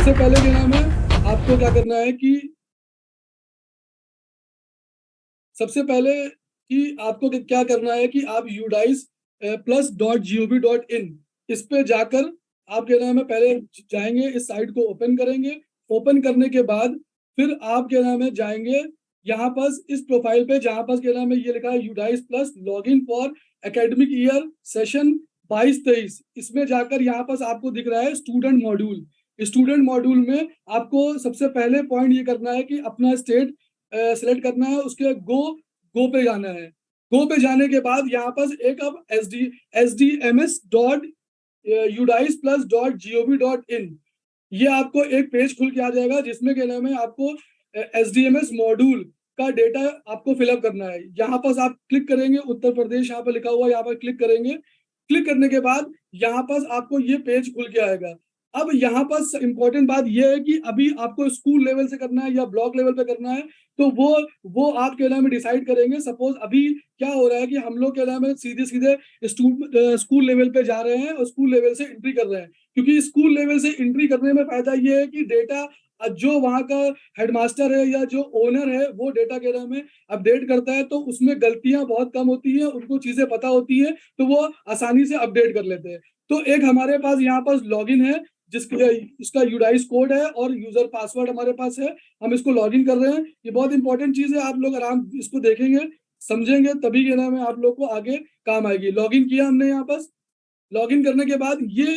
सबसे पहले क्या नाम है, आपको क्या करना है कि सबसे पहले कि आपको क्या करना है कि आप udice+.gov.in इस पे जाकर आप क्या नाम है पहले जाएंगे, इस साइट को ओपन करेंगे। ओपन करने के बाद फिर आप क्या नाम है जाएंगे यहाँ पास इस प्रोफाइल पे, जहाँ पास क्या नाम है ये लिखा है UDISE plus log in for academic year session 22-23। इसमें जाकर यहाँ पास आपको दिख रहा है स्टूडेंट मॉड्यूल। स्टूडेंट मॉड्यूल में आपको सबसे पहले पॉइंट ये करना है कि अपना स्टेट सिलेक्ट करना है, उसके गो पे जाना है। गो पे जाने के बाद यहाँ पास एक अब sdms.udice+.gov.in ये आपको एक पेज खुल के आ जाएगा, जिसमें क्या नाम है आपको SDMS मॉड्यूल का डेटा आपको फिलअप करना है। यहाँ पास आप क्लिक करेंगे, उत्तर प्रदेश यहाँ पर लिखा हुआ है, यहाँ पर क्लिक करेंगे। क्लिक करने के बाद यहाँ पास आपको ये पेज खुल के आएगा। अब यहाँ पास इंपॉर्टेंट बात ये है कि अभी आपको स्कूल लेवल से करना है या ब्लॉक लेवल पे करना है, तो वो आप क्या नाम है डिसाइड करेंगे। सपोज अभी क्या हो रहा है कि हम लोग क्या नाम है सीधे सीधे स्कूल लेवल पे जा रहे हैं और स्कूल लेवल से एंट्री कर रहे हैं, क्योंकि स्कूल लेवल से एंट्री करने में फायदा ये है कि डेटा जो वहाँ का हेडमास्टर है या जो ओनर है वो डेटा क्या नाम है अपडेट करता है, तो उसमें गलतियां बहुत कम होती हैं, उनको चीजें पता होती हैं, तो वो आसानी से अपडेट कर लेते हैं। तो एक हमारे पास यहाँ पास लॉगिन है, जिसका इसका यूडाइस कोड है और यूजर पासवर्ड हमारे पास है। हम इसको लॉगिन कर रहे हैं। ये बहुत इंपॉर्टेंट चीज है, आप लोग आराम इसको देखेंगे समझेंगे तभी क्या नाम है आप लोग को आगे काम आएगी। लॉगिन किया हमने यहाँ पास। लॉगिन करने के बाद ये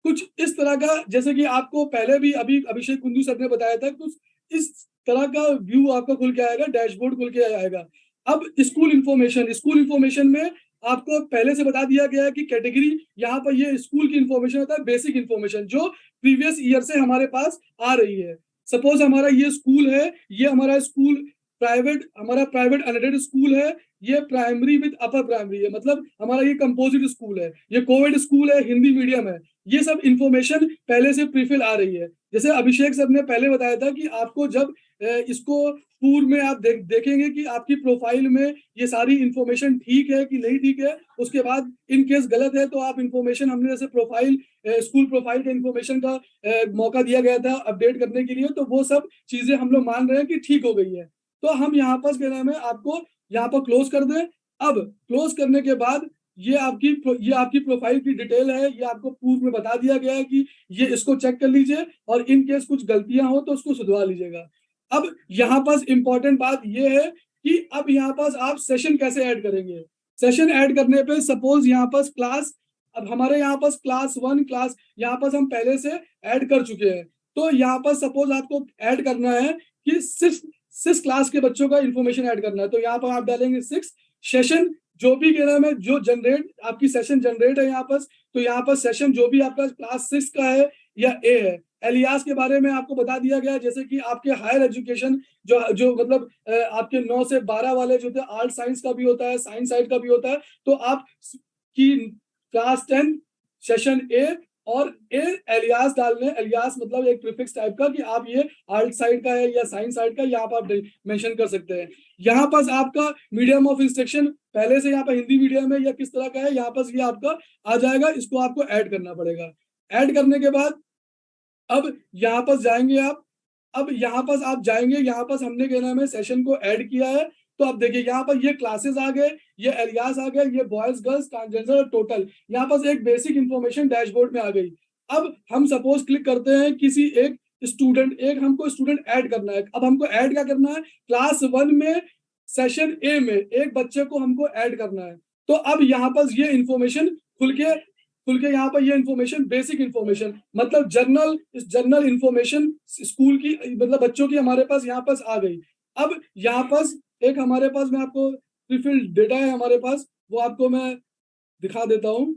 कुछ इस तरह का, जैसे कि आपको पहले भी अभी अभिषेक कुंदू सर ने बताया था, कुछ इस तरह का व्यू आपका खुल के आएगा, डैशबोर्ड खुल के आएगा। अब स्कूल इंफॉर्मेशन में आपको पहले से बता दिया गया है कि कैटेगरी यहाँ पर ये स्कूल की इंफॉर्मेशन होता है, बेसिक इंफॉर्मेशन जो प्रीवियस ईयर से हमारे पास आ रही है। सपोज हमारा ये स्कूल है, ये हमारा स्कूल हमारा प्राइवेट अनएडेड स्कूल है, ये प्राइमरी विद अपर प्राइमरी है, मतलब हमारा ये कंपोजिट स्कूल है, ये कोविड स्कूल है, हिंदी मीडियम है। ये सब इंफॉर्मेशन पहले से प्रीफिल आ रही है। जैसे अभिषेक सर ने पहले बताया था कि आपको जब इसको पूर्व में आप देखेंगे कि आपकी प्रोफाइल में ये सारी इंफॉर्मेशन ठीक है कि नहीं ठीक है, उसके बाद इन केस गलत है तो आप इंफॉर्मेशन, हमने जैसे स्कूल प्रोफाइल के इंफॉर्मेशन का मौका दिया गया था अपडेट करने के लिए, तो वो सब चीजें हम लोग मान रहे हैं कि ठीक हो गई है। तो हम यहाँ पर क्या नाम है आपको यहाँ पर क्लोज कर दें। अब क्लोज करने के बाद ये आपकी प्रोफाइल की डिटेल है, ये आपको पूर्व में बता दिया गया है कि ये इसको चेक कर लीजिए और इन केस कुछ गलतियां हो तो उसको सुधरवा लीजिएगा। अब यहाँ पास इंपॉर्टेंट बात ये है कि अब यहाँ पास आप सेशन कैसे ऐड करेंगे। सेशन ऐड करने पे सपोज यहाँ पास क्लास, अब हमारे यहाँ पास क्लास 1 क्लास यहाँ पास हम पहले से ऐड कर चुके हैं, तो यहाँ पर सपोज आपको ऐड करना है कि सिक्स क्लास के बच्चों का इंफॉर्मेशन ऐड करना है, तो यहाँ पर आप डालेंगे 6 सेशन, जो भी कह रहा है जो जनरेट आपकी सेशन जनरेट है यहाँ पर, तो यहाँ पर सेशन जो भी आपका क्लास 6 का है या ए है। एलियास के बारे में आपको बता दिया गया, जैसे कि आपके हायर एजुकेशन जो जो मतलब आपके 9 से 12 वाले जो थे, आर्ट साइंस का भी होता है, साइंस साइड का भी होता है, तो आप की क्लास 10 सेशन ए और ए एलियास डालने, एलियास मतलब एक प्रीफिक्स टाइप का कि आप ये आर्ट साइड का है या साइंस साइड का, यहाँ पर आप मेंशन कर सकते हैं। यहाँ पास आपका मीडियम ऑफ इंस्ट्रक्शन पहले से यहाँ पर हिंदी मीडियम है या किस तरह का है, यहाँ पास ये आपका आ जाएगा, इसको आपको ऐड करना पड़ेगा। ऐड करने के बाद अब यहाँ पास जाएंगे आप, अब यहाँ पास आप जाएंगे, यहाँ पास हमने क्या नाम है सेशन को ऐड किया है, तो अब देखिए यहाँ पर ये क्लासेस आ गए, ये एलियास आ गए, ये बॉयज गर्ल्स ट्रांसजेंडर और टोटल, यहाँ पास एक बेसिक इंफॉर्मेशन डैशबोर्ड में आ गई। अब हम सपोज क्लिक करते हैं किसी एक स्टूडेंट, एक हमको स्टूडेंट ऐड करना है। अब हमको ऐड क्या करना है, क्लास 1 में सेशन ए में एक बच्चे को हमको ऐड करना है। तो अब यहाँ पास ये इंफॉर्मेशन खुल के यहाँ पर ये इंफॉर्मेशन बेसिक इंफॉर्मेशन मतलब जनरल इंफॉर्मेशन स्कूल की मतलब बच्चों की हमारे पास यहाँ पास आ गई। अब यहाँ पास एक हमारे पास मैं आपको प्रीफिल्ड डेटा है हमारे पास, वो आपको मैं दिखा देता हूँ।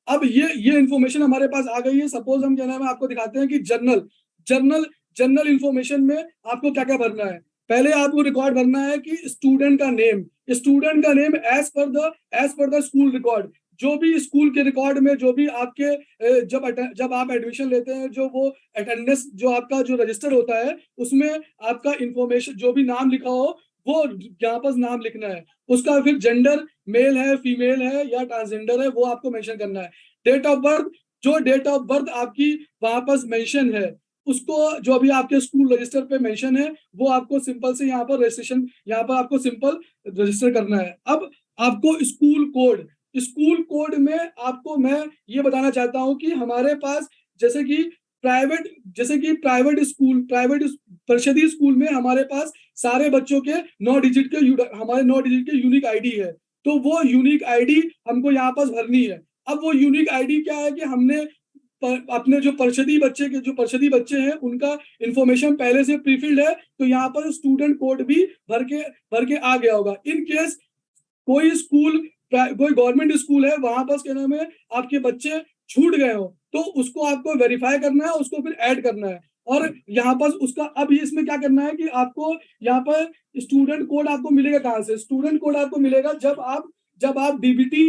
अब ये इंफॉर्मेशन हमारे पास आ गई है। सपोज हम क्या नाम है आपको दिखाते हैं कि जनरल इंफॉर्मेशन में आपको क्या क्या भरना है। पहले आपको रिकॉर्ड भरना है कि स्टूडेंट का name as per the school record, जो भी स्कूल के रिकॉर्ड में जो भी आपके जब आप एडमिशन लेते हैं, जो वो अटेंडेंस जो आपका जो रजिस्टर होता है, उसमें आपका इंफॉर्मेशन जो भी नाम लिखा हो वो यहाँ पर नाम लिखना है। उसका फिर जेंडर मेल है, फीमेल है या ट्रांसजेंडर है, वो आपको मेंशन करना है। डेट ऑफ बर्थ, जो डेट ऑफ बर्थ आपकी वहां पर मेंशन है, उसको जो अभी आपके स्कूल रजिस्टर पे मेंशन है, वो आपको सिंपल से यहाँ पर रजिस्ट्रेशन, यहाँ पर आपको सिंपल रजिस्टर करना है। अब आपको स्कूल कोड में आपको मैं ये बताना चाहता हूँ कि हमारे पास प्राइवेट परिषदीय स्कूल में हमारे पास सारे बच्चों के 9 डिजिट के यूनिक आईडी है। तो वो यूनिक आईडी हमको यहाँ पास भरनी है। अब वो यूनिक आईडी क्या है कि हमने अपने जो परिषदी बच्चे हैं उनका इंफॉर्मेशन पहले से प्रीफिल्ड है, तो यहाँ पर स्टूडेंट कोड भी भर के आ गया होगा। इन केस कोई गवर्नमेंट स्कूल है, वहां पर क्या नाम है, आपके बच्चे छूट गए हो, तो उसको आपको वेरीफाई करना है, उसको फिर ऐड करना है। और यहाँ पर उसका अब इसमें क्या करना है कि आपको यहाँ पर स्टूडेंट कोड आपको मिलेगा कहाँ से? स्टूडेंट कोड आपको मिलेगा जब आप डीबीटी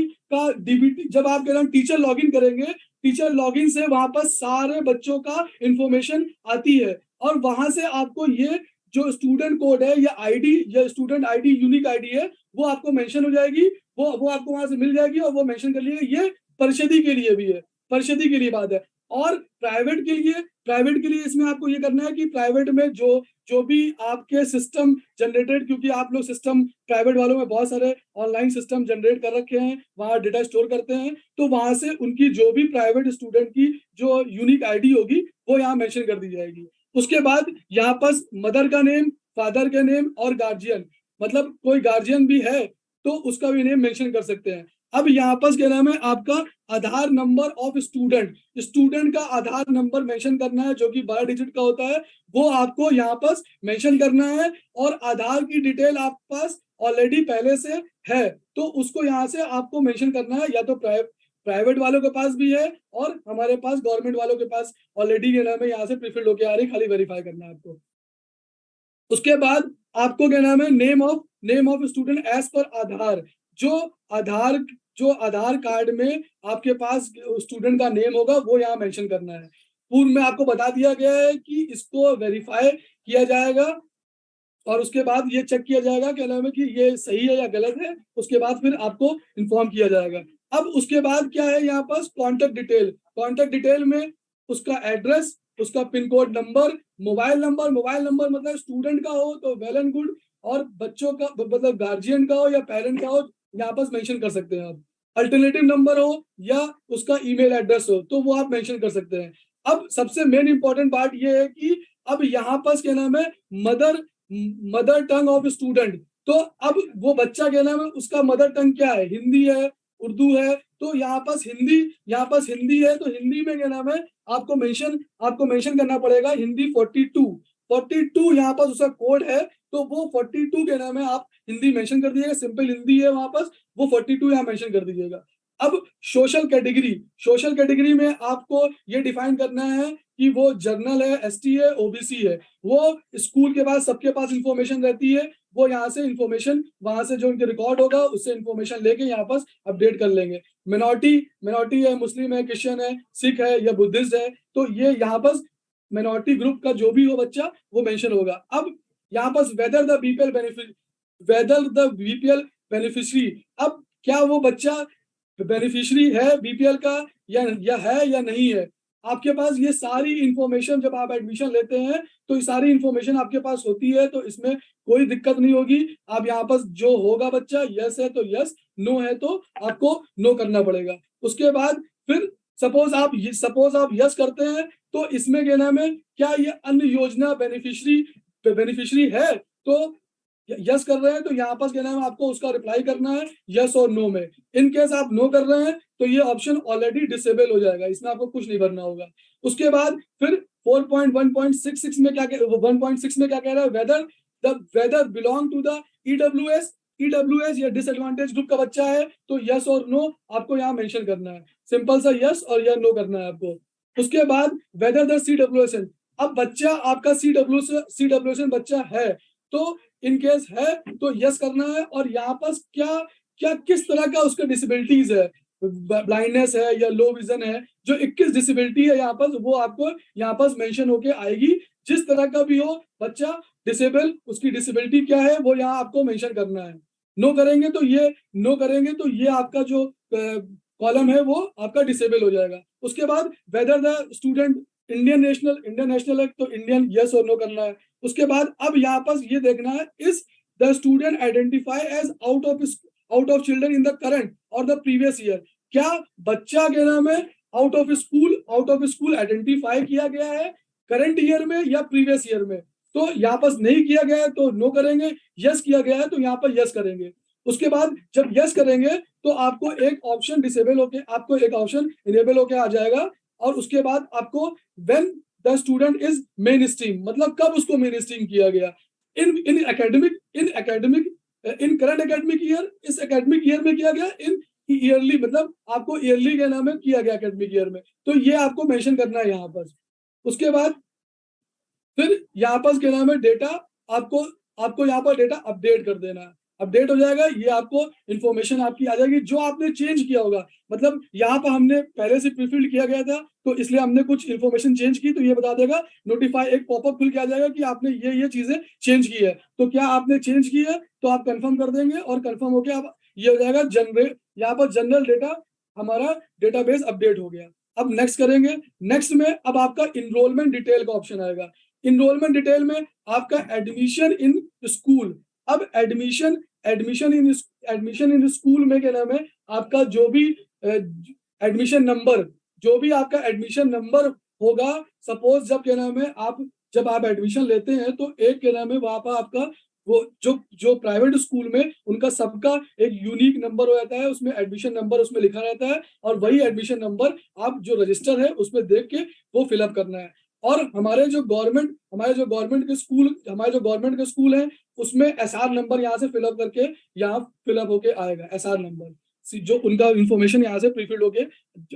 जब आप टीचर लॉगिन करेंगे, टीचर लॉगिन से वहां पर सारे बच्चों का इंफॉर्मेशन आती है, और वहां से आपको ये जो स्टूडेंट कोड है या आईडी या स्टूडेंट आईडी यूनिक आईडी है, वो आपको मेंशन हो जाएगी, वो आपको वहां से मिल जाएगी, और वो मेंशन कर लिएगा। ये परिषदी के लिए भी है, परिषदी के लिए बात है। और प्राइवेट के लिए इसमें आपको ये करना है कि प्राइवेट में जो भी आपके सिस्टम जनरेटेड, क्योंकि आप लोग सिस्टम प्राइवेट वालों में बहुत सारे ऑनलाइन सिस्टम जनरेट कर रखे हैं, वहां डेटा स्टोर करते हैं, तो वहां से उनकी जो भी प्राइवेट स्टूडेंट की जो यूनिक आईडी होगी वो यहाँ मेंशन कर दी जाएगी। उसके बाद यहाँ पर मदर का नेम, फादर का नेम और गार्जियन, मतलब कोई गार्जियन भी है तो उसका भी नेम मेंशन कर सकते हैं। अब यहाँ पर क्या नाम है, आपका आधार नंबर ऑफ स्टूडेंट का आधार नंबर मेंशन करना है, जो कि 12 डिजिट का होता है, वो आपको यहाँ पर मेंशन करना है। और आधार की डिटेल आप पास ऑलरेडी पहले से है, तो उसको यहाँ से आपको मेंशन करना है, या तो प्राइवेट वालों के पास भी है और हमारे पास गवर्नमेंट वालों के पास ऑलरेडी क्या नाम है यहाँ से प्रीफिल्ड होके आ रही, खाली वेरीफाई करना है आपको। उसके बाद आपको क्या नाम है, name of student as per आधार, जो आधार जो आधार कार्ड में आपके पास स्टूडेंट का नेम होगा वो यहाँ मेंशन करना है। पूर्व में आपको बता दिया गया है कि इसको वेरीफाई किया जाएगा, और उसके बाद ये चेक किया जाएगा क्या नाम है कि ये सही है या गलत है, उसके बाद फिर आपको इन्फॉर्म किया जाएगा। अब उसके बाद क्या है, यहाँ पास कॉन्टेक्ट डिटेल में उसका एड्रेस, उसका pin code number, mobile number मतलब स्टूडेंट का हो तो वेल एंड गुड, और बच्चों का मतलब गार्जियन का हो या पेरेंट का हो, यहाँ पास मेंशन कर सकते हैं आप। अल्टरनेटिव नंबर हो या उसका ईमेल एड्रेस हो तो वो आप मेंशन कर सकते हैं। अब सबसे मेन इंपॉर्टेंट पार्ट ये है कि अब यहाँ पास क्या नाम है, मदर टंग ऑफ स्टूडेंट। तो अब वो बच्चा क्या नाम है, उसका मदर टंग क्या है, हिंदी है, उर्दू है, तो यहाँ पास हिंदी है, तो हिंदी में क्या नाम है, आपको मेंशन करना पड़ेगा हिंदी 42 यहाँ पास उसका कोड है, तो वो 42 क्या नाम है आप हिंदी मेंशन कर दीजिएगा, सिंपल हिंदी है वहां पास, वो 42 यहाँ मेंशन कर दीजिएगा। अब सोशल कैटेगरी में आपको ये डिफाइन करना है कि वो जर्नल है, एसटी है, ओबीसी है। वो स्कूल के पास सबके पास इंफॉर्मेशन रहती है, वो यहाँ से इंफॉर्मेशन वहां से जो उनके रिकॉर्ड होगा उससे इंफॉर्मेशन लेके यहाँ पास अपडेट कर लेंगे। मिनोरिटी है, मुस्लिम है, क्रिश्चियन है, सिख है या बुद्धिस्ट है, तो ये यहाँ पास मिनोरिटी ग्रुप का जो भी हो बच्चा वो मेंशन होगा। अब यहाँ पास वेदर द बीपीएल बेनिफिशियरी, अब क्या वो बच्चा बेनिफिशियरी है बीपीएल का या है या नहीं है। आपके पास ये सारी इंफॉर्मेशन जब आप एडमिशन लेते हैं तो ये सारी इंफॉर्मेशन आपके पास होती है, तो इसमें कोई दिक्कत नहीं होगी। आप यहाँ पास जो होगा बच्चा यस है तो यस, नो है तो आपको नो करना पड़ेगा। उसके बाद फिर सपोज आप यस करते हैं तो इसमें क्या नाम है, क्या ये अन्य योजना बेनिफिशियरी है, तो यस कर रहे हैं तो यहाँ पास क्या नाम है आपको उसका रिप्लाई करना है यस और नो में। इन केस आप नो कर रहे हैं तो ये ऑप्शन ऑलरेडी डिसेबल हो जाएगा, इसमें आपको कुछ नहीं भरना होगा। उसके बाद फिर 4.1.66 में क्या 1.6 में क्या कह रहा है, whether belong to the EWS या डिसएडवांटेज ग्रुप का बच्चा है, तो यस और नो आपको यहाँ मेंशन करना है, सिंपल सा यस और या नो करना है आपको। उसके बाद वेदर द सीडब्ल्यूएसएन, अब बच्चा आपका सीडब्ल्यूएसएन बच्चा है तो इन केस है तो यस करना है, और यहाँ पास क्या क्या किस तरह का उसका डिसेबिलिटीज है, ब्लाइंडनेस है या लो विजन है, जो 21 डिसेबिलिटी है यहाँ पर, वो आपको यहाँ पर मेंशन होके आएगी। जिस तरह का भी हो बच्चा डिसेबल, उसकी डिसेबिलिटी क्या है वो यहाँ आपको मेंशन करना है। नो करेंगे तो ये आपका जो कॉलम है वो आपका डिसेबल हो जाएगा। उसके बाद whether the student Indian national है तो इंडियन यस और नो करना है। उसके बाद अब यहाँ पर ये देखना है, is the student identify as out of children in the current और द प्रीवियस ईयर। क्या बच्चा क्या नाम है आउट ऑफ स्कूल आइडेंटिफाई किया गया है करंट ईयर में या प्रीवियस ईयर में? तो यहाँ पर नहीं किया गया है तो नो करेंगे, यस किया गया है तो यहाँ पर यस करेंगे। उसके बाद जब यस करेंगे तो आपको एक ऑप्शन डिसेबल होके, आपको एक ऑप्शन इनेबल होके आ जाएगा। और उसके बाद आपको when the student is main stream, मतलब कब उसको मेन स्ट्रीम किया गया, इन करंट एकेडमिक ईयर, इस एकेडमिक ईयर में किया गया, इन ईयरली मतलब आपको ईयरली के नाम में किया गया एकेडमिक ईयर में, तो ये आपको मेंशन करना है यहाँ पर। उसके बाद फिर यहाँ पर क्या नाम है डेटा, आपको यहाँ पर डेटा अपडेट कर देना है। अपडेट हो जाएगा, ये आपको इन्फॉर्मेशन आपकी आ जाएगी जो आपने चेंज किया होगा। मतलब यहाँ पर हमने पहले से प्रीफिल्ड किया गया था तो इसलिए हमने कुछ इन्फॉर्मेशन चेंज की, तो ये बता देगा नोटिफाई, एक पॉपअप खुल के आ जाएगा कि आपने ये चीजें चेंज की है। तो क्या आपने चेंज की है तो आप कंफर्म कर देंगे और कंफर्म होके आप ये हो जाएगा जनरेट, यहाँ पर जनरल डेटा हमारा डेटाबेस अपडेट हो गया। अब नेक्स्ट करेंगे। नेक्स्ट में अब आपका इनरोलमेंट डिटेल का ऑप्शन आएगा। इनरोलमेंट डिटेल में आपका एडमिशन इन स्कूल। अब एडमिशन इन स्कूल में क्या नाम है, आपका जो भी एडमिशन नंबर, जो भी आपका एडमिशन नंबर होगा, सपोज जब क्या नाम है जब आप एडमिशन लेते हैं तो एक क्या नाम है वहां पर आपका वो जो प्राइवेट स्कूल में उनका सबका एक यूनिक नंबर हो जाता है, उसमें एडमिशन नंबर उसमें लिखा रहता है और वही एडमिशन नंबर आप जो रजिस्टर है उसमें देख के वो फिलअप करना है। और हमारे जो गवर्नमेंट के स्कूल हैं उसमें एसआर नंबर यहाँ से फिलअप करके यहाँ फिलअप होके आएगा, एसआर नंबर जो उनका इंफॉर्मेशन यहाँ से प्रीफिल्ड होके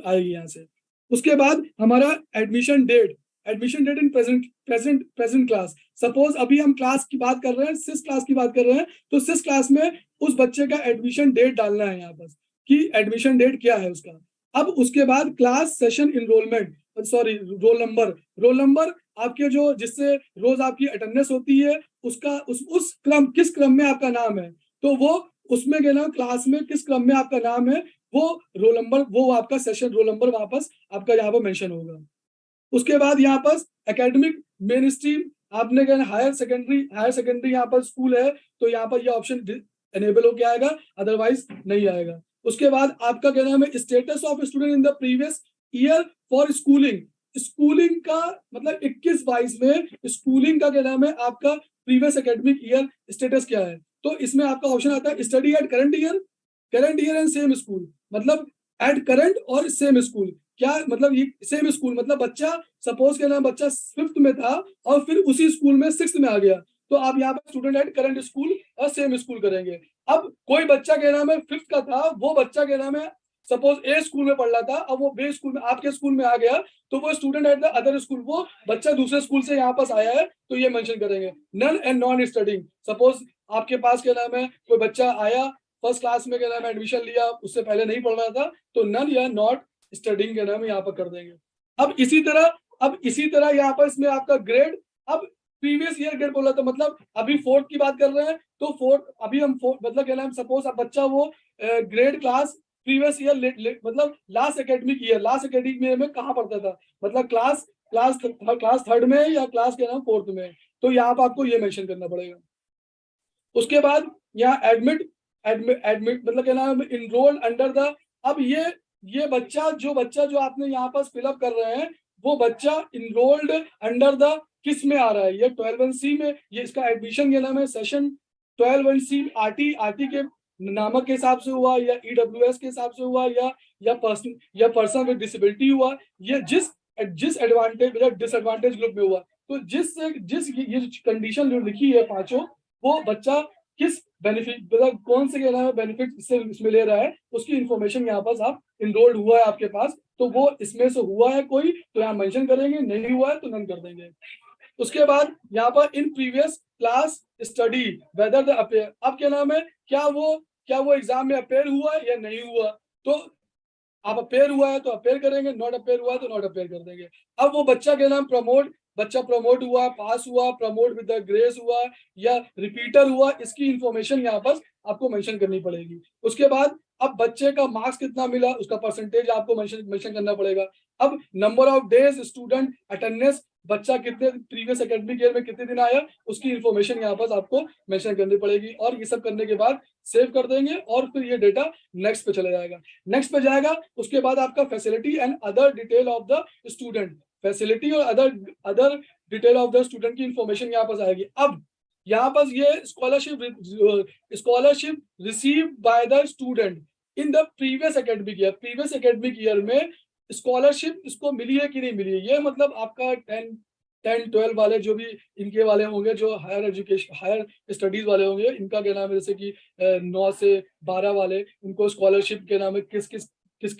आएगी यहाँ से। उसके बाद हमारा admission date in present class. Suppose अभी हम क्लास की बात कर रहे हैं, सिक्स क्लास की बात कर रहे हैं, तो सिक्स क्लास में उस बच्चे का एडमिशन डेट डालना है यहाँ पर कि एडमिशन डेट क्या है उसका। अब उसके बाद class session enrolment, sorry roll number आपके जो जिससे रोज आपकी अटेंडेंस होती है उसका उस क्रम, किस क्रम में आपका नाम है, तो वो उसमें क्या नाम क्लास में किस क्रम में आपका नाम है वो रोल नंबर, वो आपका सेशन रोल नंबर वापस आपका यहाँ पर मेंशन होगा। उसके बाद यहाँ पर एकेडमिक मेन स्ट्रीम, आपने क्या हायर सेकेंडरी यहाँ पर स्कूल है तो यहाँ पर ये ऑप्शन एनेबल होके आएगा, अदरवाइज नहीं आएगा। उसके बाद आपका क्या नाम है status of student in the previous year for schooling का मतलब 21-22 में स्कूलिंग का क्या नाम है आपका प्रीवियस एकेडमिक ईयर स्टेटस क्या है, तो इसमें आपका ऑप्शन आता है study at current year and same school. मतलब एट करंट और सेम स्कूल, क्या मतलब ये सेम स्कूल मतलब बच्चा सपोज के नाम बच्चा फिफ्थ में था और फिर उसी स्कूल में सिक्स्थ में आ गया, तो आप यहाँ पर स्टूडेंट एट करंट स्कूल और सेम स्कूल करेंगे। अब कोई बच्चा के नाम है फिफ्थ का था, वो बच्चा के नाम है सपोज ए स्कूल में पढ़ रहा था, अब वो बे स्कूल में आपके स्कूल में आ गया, तो वो student at the other school, वो बच्चा दूसरे स्कूल से यहाँ पास आया है तो ये मेंशन करेंगे। None and non studying, suppose आपके पास क्या नाम है कोई बच्चा आया फर्स्ट क्लास में क्या नाम है एडमिशन लिया, उससे पहले नहीं पढ़ रहा था, तो नन या नॉट स्टडिंग के नाम यहाँ पर कर देंगे। अब इसी तरह यहाँ पर इसमें आपका ग्रेड, अब प्रीवियस ईयर ग्रेड बोला तो मतलब अभी फोर्थ की बात कर रहे हैं तो फोर्थ, अभी हम फोर्थ मतलब क्या नाम सपोज अब बच्चा वो ग्रेड क्लास प्रीवियस ईयर मतलब लास्ट एकेडमिक ईयर में कहाँ पढ़ता था, मतलब क्लास थर्ड में या क्लास के नाम फोर्थ में, तो यहाँ पर आपको ये मेंशन करना पड़ेगा। उसके बाद यहाँ एडमिट मतलब क्या नाम इनरोल्ड अंडर द, अब ये बच्चा जो आपने यहाँ पर फिलअप कर रहे हैं वो बच्चा इनरोल्ड अंडर द किस में आ रहा है, ये 12(1)C में, ये इसका एडमिशन के नाम है सेशन 12(1)C आरटी के नामक के हिसाब से हुआ या ईडब्ल्यूएस के हिसाब से हुआ या पर्सन विद डिसेबिलिटी हुआ, ये जिस एडवांटेज या डिसएडवांटेज ग्रुप में हुआ, तो जिस ये कंडीशन जो लिखी है पांचों, वो बच्चा किस बेनिफिट मतलब कौन से क्या नाम है बेनिफिट इसमें ले रहा है, उसकी इंफॉर्मेशन यहाँ पास आप इनरोल्ड हुआ है आपके पास, तो वो इसमें से हुआ है कोई तो यहाँ मेंशन करेंगे, नहीं हुआ है तो नन कर देंगे। उसके बाद यहाँ पर in previous class study whether the appear, अब क्या नाम है क्या वो एग्जाम में अपेयर हुआ या नहीं हुआ, तो आप अपेयर हुआ है तो अपेयर करेंगे, नॉट अपेयर हुआ है तो नॉट अपेयर कर देंगे। अब वो बच्चा के नाम बच्चा प्रमोट हुआ, पास हुआ, प्रमोट विद द ग्रेस हुआ या रिपीटर हुआ, इसकी इंफॉर्मेशन यहाँ पर आपको मेंशन करनी पड़ेगी। उसके बाद अब बच्चे का मार्क्स कितना मिला, उसका परसेंटेज आपको मेंशन करना पड़ेगा। अब number of days student attendance, बच्चा कितने प्रीवियस एकेडमिक ईयर में कितने दिन आया, उसकी इंफॉर्मेशन यहाँ पर आपको मेंशन करनी पड़ेगी। और ये सब करने के बाद सेव कर देंगे और फिर ये डेटा नेक्स्ट पे चला जाएगा। नेक्स्ट पे जाएगा, उसके बाद आपका facility and other detail of the student, facility और other detail of the student की इंफॉर्मेशन यहाँ पर आएगी। अब यहाँ पर ये scholarship receive by the student in the previous academic year में स्कॉलरशिप इसको मिली है कि नहीं मिली है, ये मतलब आपका 10-12 वाले जो भी इनके वाले होंगे, जो हायर स्टडीज वाले होंगे, इनका क्या नाम है, जैसे कि 9 से 12 वाले, उनको स्कॉलरशिप के नाम है किस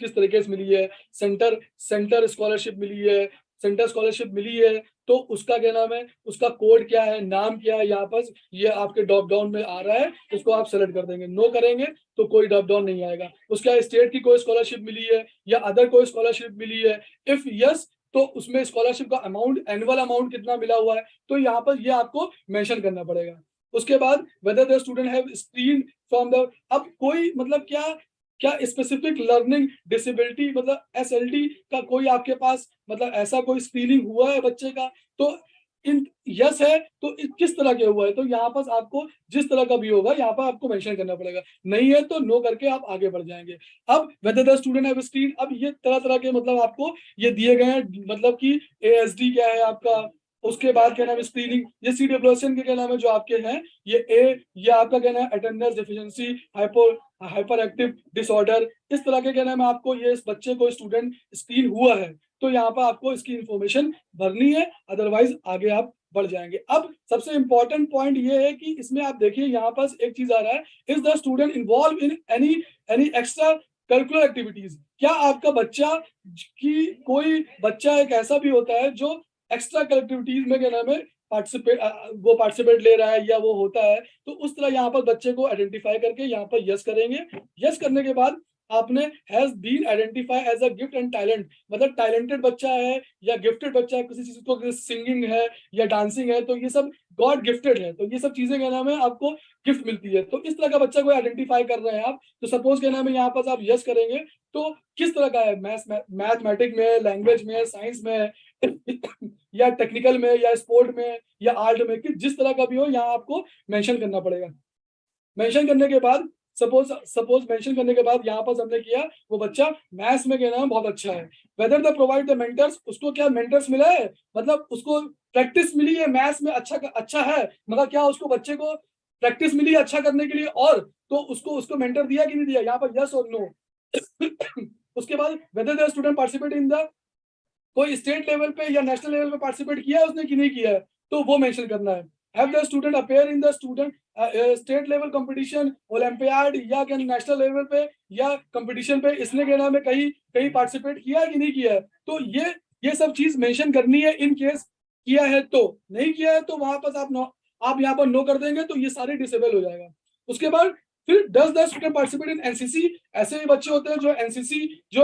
तरीके से मिली है, सेंटर स्कॉलरशिप मिली है, सेंटर स्कॉलरशिप मिली है, तो उसका क्या नाम है, उसका कोड क्या है, नाम क्या है, यहाँ पर ये आपके ड्रॉप डाउन में आ रहा है, इसको आप सेलेक्ट कर देंगे। नो करेंगे तो कोई ड्रॉप डाउन नहीं आएगा। उसका स्टेट की कोई स्कॉलरशिप मिली है या अदर कोई स्कॉलरशिप मिली है, इफ यस तो उसमें स्कॉलरशिप का अमाउंट, एनुअल अमाउंट कितना मिला हुआ है, तो यहाँ पर ये आपको मेंशन करना पड़ेगा। उसके बाद whether the student have screen from the, अब कोई मतलब क्या स्पेसिफिक लर्निंग डिसेबिलिटी मतलब एसएलडी का कोई आपके पास मतलब ऐसा कोई स्क्रीनिंग हुआ है बच्चे का, तो इन यस है तो किस तरह के हुआ है, तो यहाँ पर आपको जिस तरह का भी होगा यहाँ पर आपको मेंशन करना पड़ेगा, नहीं है तो नो करके आप आगे बढ़ जाएंगे। अब whether the student have screen, अब ये तरह तरह के मतलब आपको ये दिए गए हैं, मतलब कि एएसडी क्या है आपका, उसके बाद क्या नाम है स्क्रीनिंग, ये CWSN के क्या नाम है जो आपके हैं, ये आपका क्या नाम है attendance deficiency, hyper active disorder, इस तरह के क्या नाम है आपको ये इस बच्चे को स्टूडेंट स्क्रीन हुआ है, तो यहाँ पर आपको इसकी इंफॉर्मेशन भरनी है, अदरवाइज आगे आप बढ़ जाएंगे। अब सबसे इंपॉर्टेंट पॉइंट ये है कि इसमें आप देखिए यहाँ पर एक चीज आ रहा है, is the student involve in any extra curricular activities, क्या आपका बच्चा की कोई बच्चा एक ऐसा भी होता है जो एक्स्ट्रा एक्टिविटीज में क्या नाम है पार्टिसिपेट ले रहा है या वो होता है, तो उस तरह यहाँ पर बच्चे को आइडेंटिफाई करके यहाँ पर यस करेंगे। यस करने के बाद आपने has been identify as a gift and talent, मतलब टैलेंटेड बच्चा है या गिफ्टेड बच्चा है, किसी चीज को सिंगिंग है या डांसिंग है, तो ये सब गॉड गिफ्टेड है, तो ये सब चीजें क्या नाम है आपको गिफ्ट मिलती है, तो इस तरह का बच्चा को आइडेंटिफाई कर रहे हैं आप, तो सपोज क्या नाम है यहाँ पर आप यस करेंगे, तो किस तरह का है, मैथमेटिक में, लैंग्वेज में, साइंस में या टेक्निकल में या स्पोर्ट में या आर्ट में, कि जिस तरह का भी हो यहाँ आपको मेंशन करना पड़ेगा। मेंशन करने के बाद सपोज मेंशन करने के बाद यहाँ पर हमने किया वो बच्चा मैथ्स में कहना बहुत अच्छा है, whether the provide the mentors, उसको क्या मेंटर्स मिला है, मतलब उसको प्रैक्टिस मिली है मैथ्स में, अच्छा है, मतलब क्या उसको बच्चे को प्रैक्टिस मिली है अच्छा करने के लिए, और तो उसको मेंटर दिया कि नहीं दिया, यहाँ पर यस और नो। उसके बाद whether the student participate in the, कोई स्टेट लेवल पे या नेशनल लेवल पे पार्टिसिपेट किया है उसने कि नहीं किया है, तो वो मेंशन करना है। Have the student appear in the student state level competition, olympiad या नेशनल लेवल पे या कंपटीशन पे इसने क्या नाम है कहीं कहीं पार्टिसिपेट किया है कि नहीं किया है, तो ये सब चीज मेंशन करनी है। इन केस किया है तो, नहीं किया है तो वहां पर आप यहाँ पर नो कर देंगे तो ये सारे डिसेबल हो जाएगा। उसके बाद फिर does the student participate in NCC, ऐसे भी बच्चे होते हैं जो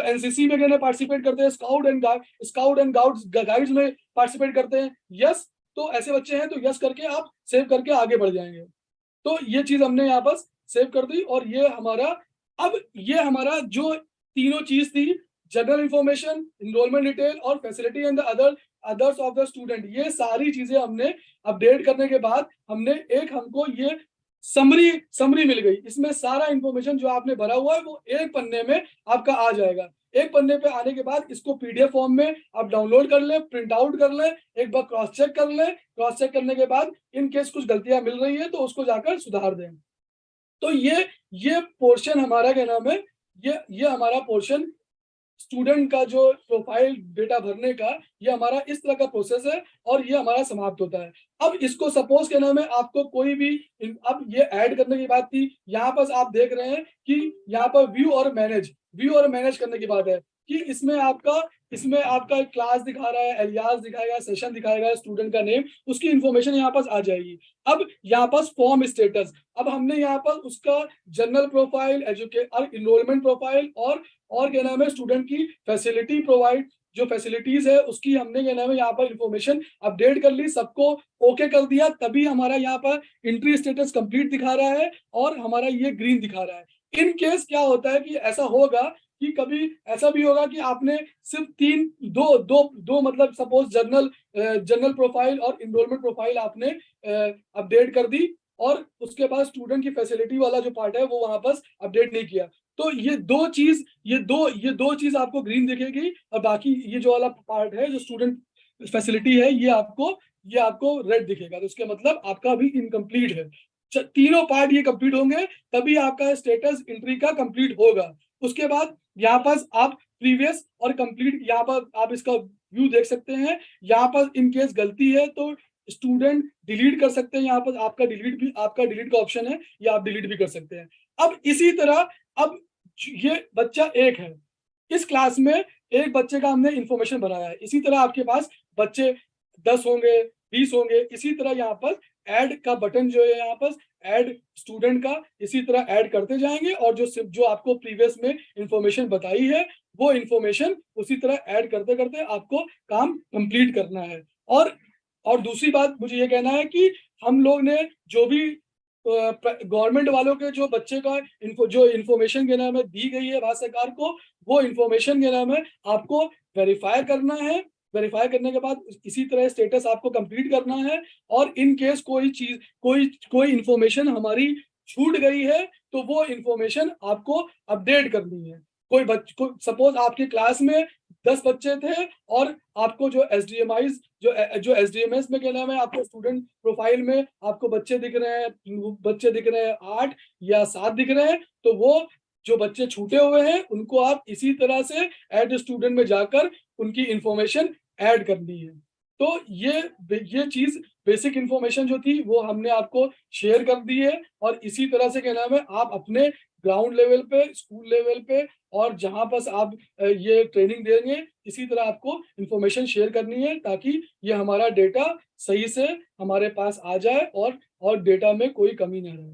एनसीसी में कहने पार्टिसिपेट करते हैं, स्काउट एंड गाइड्स में पार्टिसिपेट करते हैं, यस, तो ऐसे बच्चे हैं तो यस करके आप सेव करके आगे बढ़ जाएंगे। तो ये चीज हमने यहाँ पर सेव कर दी, और ये हमारा जो तीनों चीज थी, जनरल इंफॉर्मेशन, इनरोलमेंट डिटेल और facility and others of the student, ये सारी चीजें हमने अपडेट करने के बाद हमको ये समरी मिल गई, इसमें सारा इंफॉर्मेशन जो आपने भरा हुआ है वो एक पन्ने में आपका आ जाएगा। एक पन्ने पे आने के बाद इसको पीडीएफ फॉर्म में आप डाउनलोड कर लें, प्रिंट आउट कर लें, एक बार क्रॉस चेक कर लें, क्रॉस चेक करने के बाद इन केस कुछ गलतियां मिल रही है तो उसको जाकर सुधार दें। तो ये पोर्शन हमारा क्या नाम है, ये हमारा पोर्शन स्टूडेंट का जो प्रोफाइल डेटा भरने का, ये हमारा इस तरह का प्रोसेस है और ये हमारा समाप्त होता है। अब इसको सपोज क्या नाम है आपको कोई भी अब ये ऐड करने की बात थी, यहाँ पर आप देख रहे हैं कि यहाँ पर व्यू और मैनेज करने की बात है कि इसमें आपका क्लास दिखा रहा है, एलियास दिखाएगा, सेशन दिखाएगा, स्टूडेंट का नेम, उसकी इंफॉर्मेशन यहाँ पर आ जाएगी। अब यहाँ पर फॉर्म स्टेटस, अब हमने यहाँ पर उसका जनरल प्रोफाइल, एजुकेट और इनरोलमेंट प्रोफाइल और और क्या नाम है स्टूडेंट की फैसिलिटी प्रोवाइड, जो फैसिलिटीज है उसकी हमने क्या नाम है यहाँ पर इंफॉर्मेशन अपडेट कर ली, सबको ओके कर दिया, तभी हमारा यहाँ पर एंट्री स्टेटस कंप्लीट दिखा रहा है और हमारा ये ग्रीन दिखा रहा है। इन केस क्या होता है कि ऐसा होगा कि कभी ऐसा भी होगा कि आपने सिर्फ तीन दो दो दो मतलब सपोज जनरल प्रोफाइल और इनरोलमेंट प्रोफाइल आपने अपडेट कर दी और उसके बाद स्टूडेंट की फैसिलिटी वाला जो पार्ट है वो वहां पर अपडेट नहीं किया, तो ये दो चीज आपको ग्रीन दिखेगी और बाकी ये जो वाला पार्ट है जो स्टूडेंट फैसिलिटी है ये आपको रेड दिखेगा, तो इसके मतलब आपका अभी इनकम्प्लीट है। तीनों पार्ट ये कंप्लीट होंगे तभी आपका स्टेटस एंट्री का कंप्लीट होगा। उसके बाद यहाँ पर आप प्रीवियस और कंप्लीट यहाँ पर आप इसका व्यू देख सकते हैं। यहाँ पर इन केस गलती है तो स्टूडेंट डिलीट कर सकते हैं, यहाँ पर आपका डिलीट का ऑप्शन है या आप डिलीट भी कर सकते हैं। अब इसी तरह अब ये बच्चा एक है, इस क्लास में एक बच्चे का हमने इंफॉर्मेशन बनाया है, इसी तरह आपके पास बच्चे 10 होंगे, 20 होंगे, इसी तरह यहाँ पर ऐड का बटन जो है यहाँ पर ऐड स्टूडेंट का इसी तरह ऐड करते जाएंगे और जो आपको प्रीवियस में इंफॉर्मेशन बताई है वो इंफॉर्मेशन उसी तरह ऐड करते करते आपको काम कंप्लीट करना है। और दूसरी बात मुझे ये कहना है कि हम लोग ने जो भी गवर्नमेंट वालों के जो बच्चे का जो इंफॉर्मेशन के नाम है दी गई है भारत सरकार को, वो इंफॉर्मेशन के नाम है आपको वेरीफाई करना है। वेरीफाई करने के बाद इसी तरह स्टेटस आपको कंप्लीट करना है और इन केस कोई इंफॉर्मेशन हमारी छूट गई है तो वो इंफॉर्मेशन आपको अपडेट करनी है। सपोज आपकी क्लास में 10 बच्चे थे और आपको जो एसडीएमआईज जो एसडीएमएस में क्या नाम है आपको स्टूडेंट प्रोफाइल में आपको बच्चे दिख रहे हैं 8 या 7 दिख रहे हैं, तो वो जो बच्चे छूटे हुए हैं उनको आप इसी तरह से ऐड स्टूडेंट में जाकर उनकी इंफॉर्मेशन ऐड करनी है। तो ये चीज बेसिक इंफॉर्मेशन जो थी वो हमने आपको शेयर कर दी है और इसी तरह से क्या नाम है आप अपने ग्राउंड लेवल पे, स्कूल लेवल पे और जहां पर आप ये ट्रेनिंग देंगे इसी तरह आपको इंफॉर्मेशन शेयर करनी है ताकि ये हमारा डेटा सही से हमारे पास आ जाए और डेटा में कोई कमी ना रहे।